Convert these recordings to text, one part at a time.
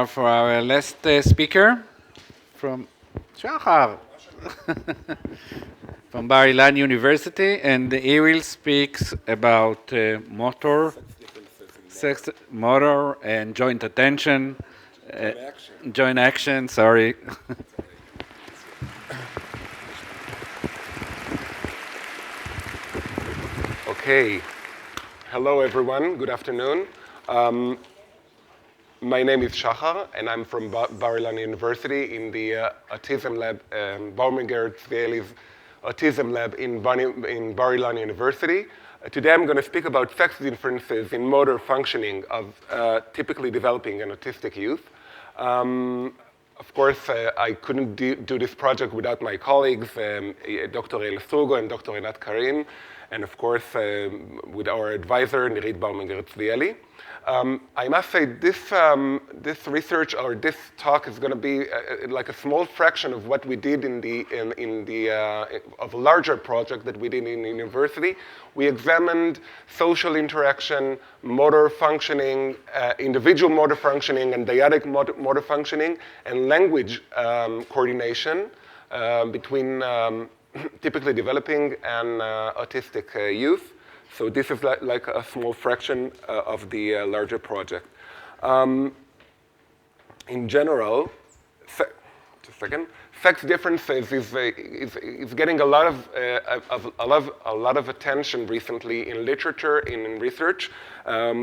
for our last speaker from Sahar, from Bar-Ilan University, and he will speak about motor and joint attention, joint action. Sorry. Okay. Hello, everyone. Good afternoon. My name is Sahar, and I'm from Bar-Ilan University in the Autism Lab, Bauminger Tzvieli's Autism Lab in Bar-Ilan University. Today I'm going to speak about sex differences in motor functioning of typically developing and autistic youth. Of course, I couldn't do this project without my colleagues, Dr. El Strugo and Dr. Enat Karin, and of course, with our advisor, Nirit Bauminger-Tzvieli. I must say this research or this talk is going to be like a small fraction of what we did of a larger project that we did in the university. We examined social interaction, motor functioning, individual motor functioning, and dyadic motor functioning, and language coordination between typically developing and autistic youth. So this is like a small fraction of the larger project. In general, just a second, sex differences is getting a lot of attention recently in literature, in research.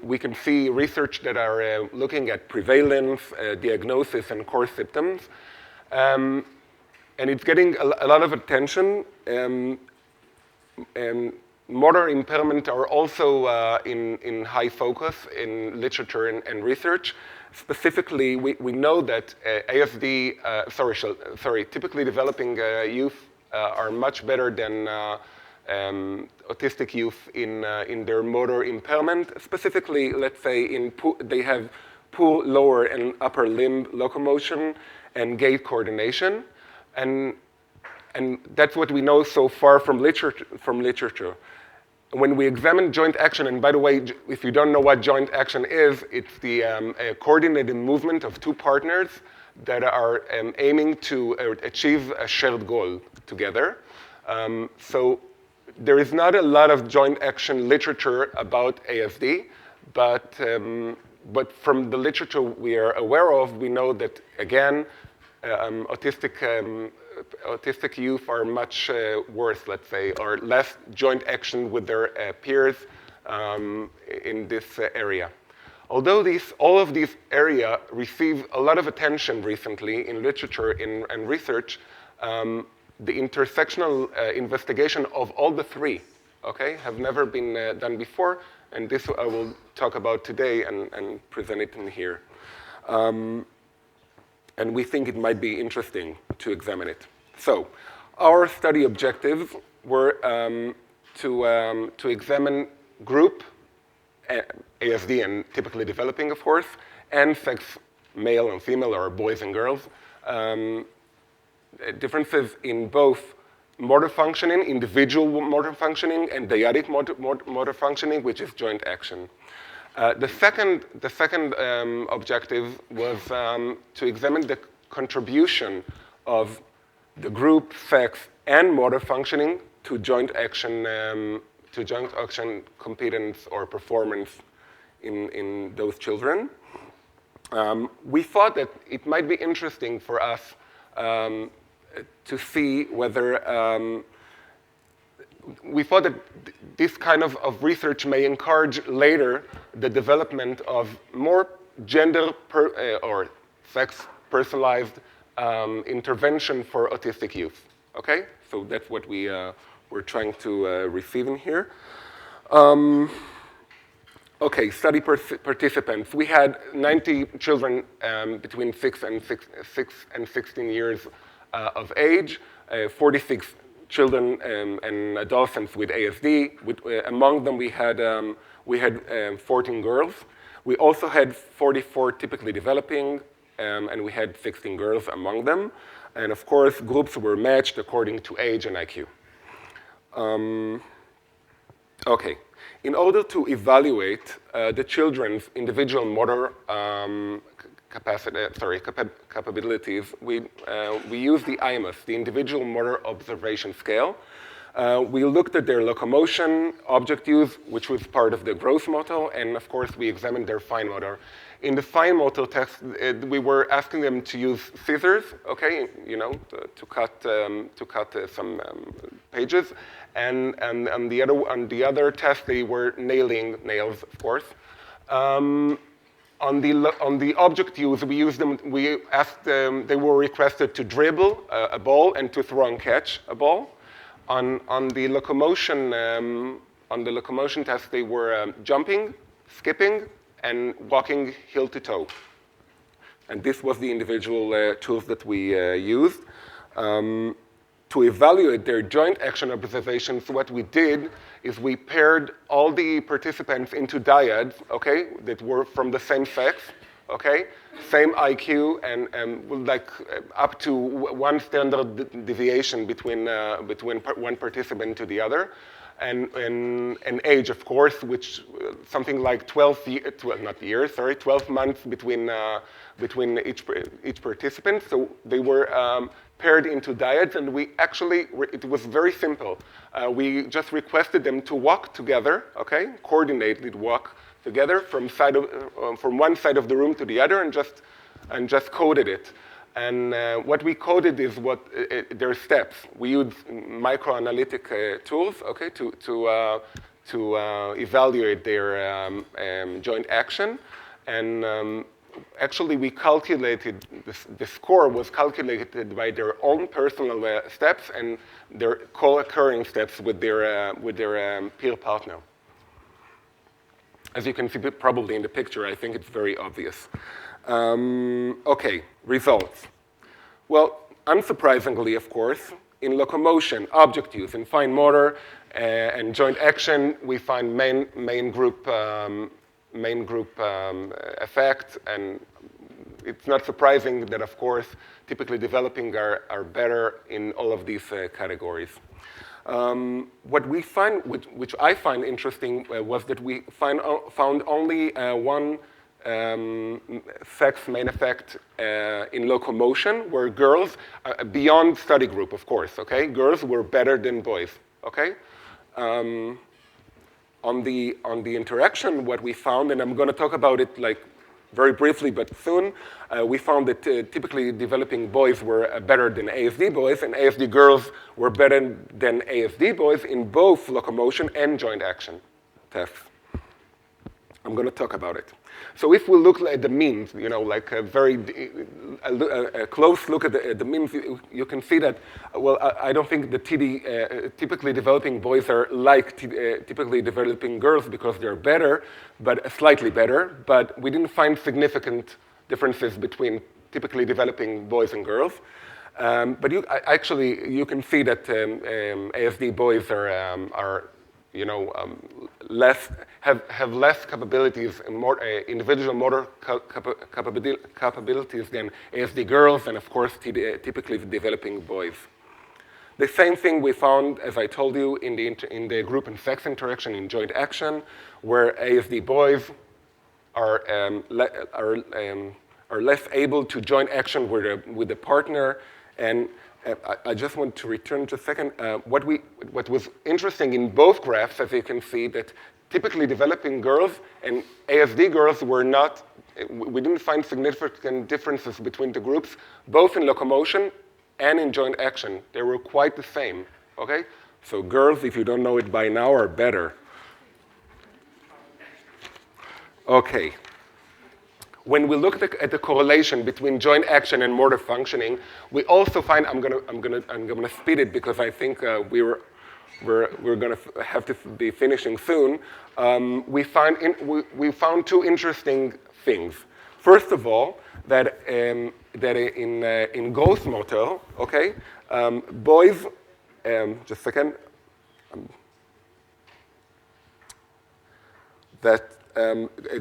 We can see research that are looking at prevalence, diagnosis, and core symptoms. And it's getting a lot of attention. Motor impairment are also in high focus in literature and research. Specifically, we know that typically developing youth are much better than autistic youth in their motor impairment. Specifically, let's say they have poor lower and upper limb locomotion and gait coordination, and that's what we know so far from literature. When we examine joint action, and by the way, if you don't know what joint action is, it's the coordinated movement of two partners that are aiming to achieve a shared goal together. So there is not a lot of joint action literature about ASD, but from the literature we are aware of, we know that, again, autistic youth are much worse, let's say, or less joint action with their peers in this area. Although all of these areas receive a lot of attention recently in literature and research, the intersectional investigation of all the three, have never been done before, and this I will talk about today and present it in here. And we think it might be interesting to examine it. So, our study objectives were to examine group, ASD and typically developing, of course, and sex, male and female, or boys and girls, differences in both motor functioning, individual motor functioning, and dyadic motor functioning, which is joint action. The second objective was to examine the contribution of the group, sex, and motor functioning to joint action competence or performance in those children. We thought that it might be interesting for us to see whether we thought that this kind of research may encourage later the development of more gender or sex personalized intervention for autistic youth. Okay, so that's what we're trying to receive in here. Okay, study participants. We had 90 children between 6 and 16 years of age, 46 children and adolescents with ASD. Among them, we had 14 girls. We also had 44 typically developing, and we had 16 girls among them. And of course, groups were matched according to age and IQ. Okay. In order to evaluate the children's individual motor capabilities, we use the IMUS, the Individual Motor Observation Scale. We looked at their locomotion, object use, which was part of the gross motor, and of course we examined their fine motor. In the fine motor test, we were asking them to use scissors, okay, to cut some pages, and on the other test they were nailing nails, of course. On the object use, we asked them, they were requested to dribble a ball and to throw and catch a ball. On the locomotion test, they were jumping, skipping, and walking heel to toe. And this was the individual tools that we used. To evaluate their joint action observations, what we did is we paired all the participants into dyads, okay, that were from the same sex, okay, same IQ, and up to one standard deviation between one participant to the other, and age, of course, which something like 12 months between each participant. So they were paired into dyads, and it was very simple. We just requested them to walk together, okay, coordinated walk together from one side of the room to the other, and just coded it. And what we coded is their steps. We use microanalytic tools, okay, to evaluate their joint action, and actually we calculated the score was calculated by their own personal steps and their co-occurring steps with their peer partner. As you can see probably in the picture, I think it's very obvious. Okay, results. Well, unsurprisingly, of course, in locomotion, object use, and fine motor, and joint action, we find main group effect, and it's not surprising that, of course, typically developing are better in all of these categories. What we find, which I find interesting, was that we found only one sex main effect in locomotion, where girls, beyond study group, of course, okay, girls were better than boys, okay? On the interaction, what we found, and I'm going to talk about it like very briefly but soon, we found that typically developing boys were better than ASD boys, and ASD girls were better than ASD boys in both locomotion and joint action tests. I'm going to talk about it. So if we look at the means, like a close look at the means, you can see that, well, I don't think the typically developing boys are like typically developing girls because they're better, but slightly better, but we didn't find significant differences between typically developing boys and girls. But you can see that ASD boys are have less capabilities and more individual motor capabilities than ASD girls, and of course typically developing boys. The same thing we found, as I told you, in the group and sex interaction in joint action, where ASD boys are less able to join action with the partner. And I just want to return to a second. What was interesting in both graphs, as you can see, that typically developing girls and ASD girls we didn't find significant differences between the groups, both in locomotion and in joint action. They were quite the same, okay? So girls, if you don't know it by now, are better. Okay. When we look at the correlation between joint action and motor functioning, we also find, I'm gonna speed it because I think we're gonna have to be finishing soon. We found two interesting things. First of all, that in gross motor, okay, boys, just a second, that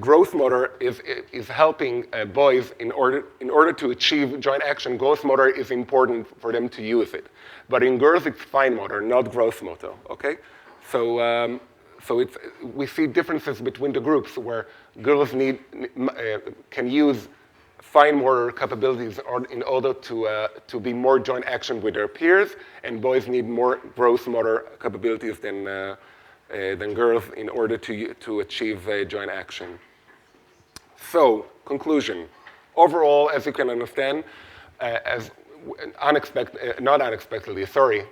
growth motor is helping boys in order to achieve joint action. Growth motor is important for them to use it, but in girls it's fine motor, not growth motor. Okay, so we see differences between the groups where girls can use fine motor capabilities in order to be more joint action with their peers, and boys need more gross motor capabilities than girls in order to achieve joint action. So, conclusion. Overall, as you can understand, not unexpectedly, sorry,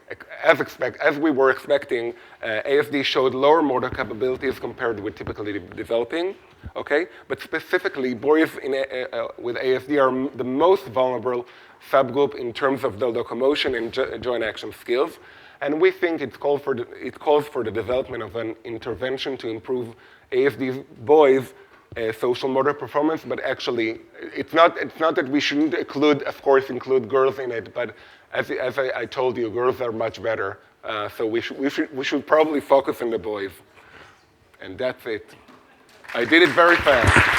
as we were expecting, ASD showed lower motor capabilities compared with typically developing, okay? But specifically, boys with ASD are the most vulnerable subgroup in terms of the locomotion and joint action skills. And we think it calls for the development of an intervention to improve ASD boys' social motor performance, but actually, it's not that we shouldn't of course, include girls in it, but as I told you, girls are much better. So we should probably focus on the boys. And that's it. I did it very fast.